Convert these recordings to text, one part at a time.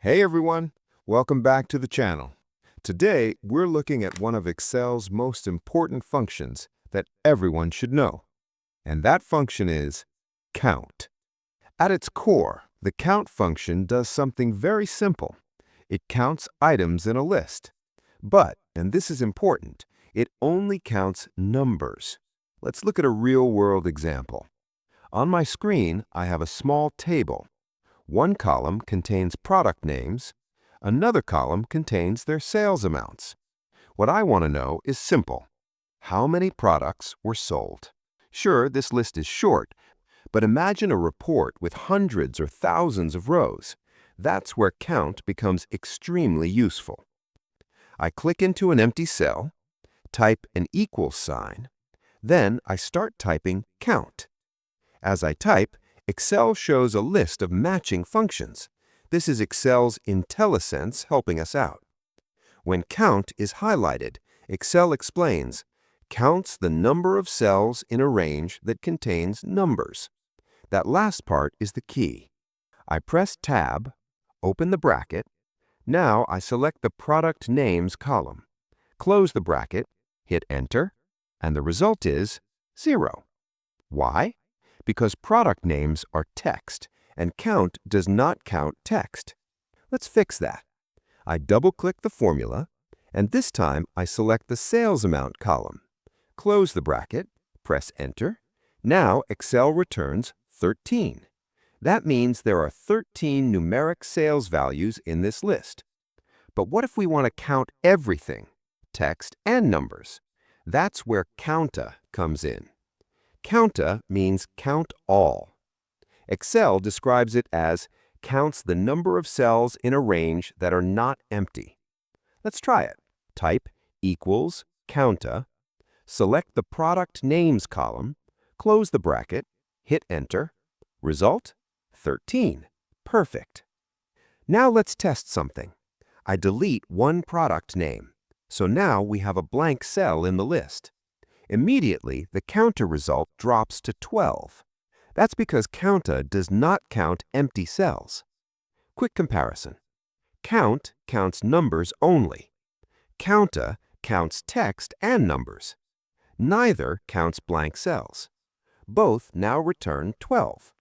Hey everyone, welcome back to the channel. Today, we're looking at one of Excel's most important functions that everyone should know. And that function is count. At its core, the count function does something very simple. It counts items in a list. But, and this is important, it only counts numbers. Let's look at a real-world example. On my screen, I have a small table. One column contains product names, another column contains their sales amounts. What I want to know is simple. How many products were sold? Sure, this list is short, but imagine a report with hundreds or thousands of rows. That's where count becomes extremely useful. I click into an empty cell, type an equals sign, then I start typing count. As I type, Excel shows a list of matching functions. This is Excel's IntelliSense helping us out. When count is highlighted, Excel explains, counts the number of cells in a range that contains numbers. That last part is the key. I press Tab, open the bracket. Now I select the Product Names column. Close the bracket, hit Enter, and the result is 0. Why? Because product names are text, and count does not count text. Let's fix that. I double-click the formula, and this time I select the sales amount column. Close the bracket, press Enter. Now Excel returns 13. That means there are 13 numeric sales values in this list. But what if we want to count everything, text and numbers? That's where COUNTA comes in. COUNTA means count all. Excel describes it as counts the number of cells in a range that are not empty. Let's try it. Type equals COUNTA, select the Product Names column, close the bracket, hit Enter. Result? 13. Perfect. Now let's test something. I delete one product name, so now we have a blank cell in the list. Immediately, the COUNTA result drops to 12. That's because COUNTA does not count empty cells. Quick comparison. Count counts numbers only. COUNTA counts text and numbers. Neither counts blank cells. Both now return 12.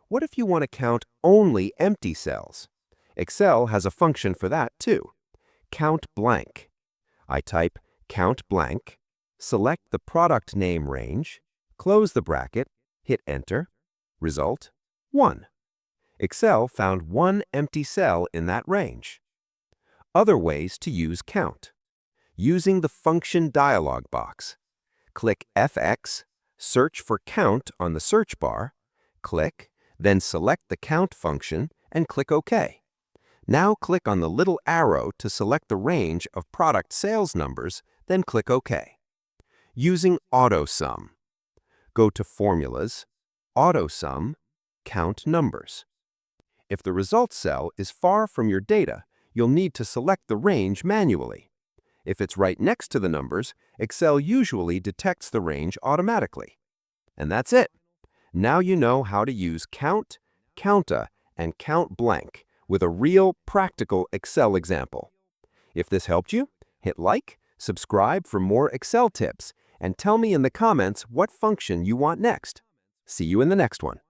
What if you want to count only empty cells? Excel has a function for that too. COUNTBLANK. I type COUNTBLANK, select the product name range, close the bracket, hit Enter. Result, 1. Excel found one empty cell in that range. Other ways to use count. Using the function dialog box. Click FX, search for count on the search bar, click, then select the count function and click OK. Now click on the little arrow to select the range of product sales numbers, then click OK. Using AutoSum. Go to Formulas, AutoSum, Count Numbers. If the results cell is far from your data, you'll need to select the range manually. If it's right next to the numbers, Excel usually detects the range automatically. And that's it. Now you know how to use count, COUNTA, and COUNTBLANK with a real, practical Excel example. If this helped you, hit like, subscribe for more Excel tips, and tell me in the comments what function you want next. See you in the next one.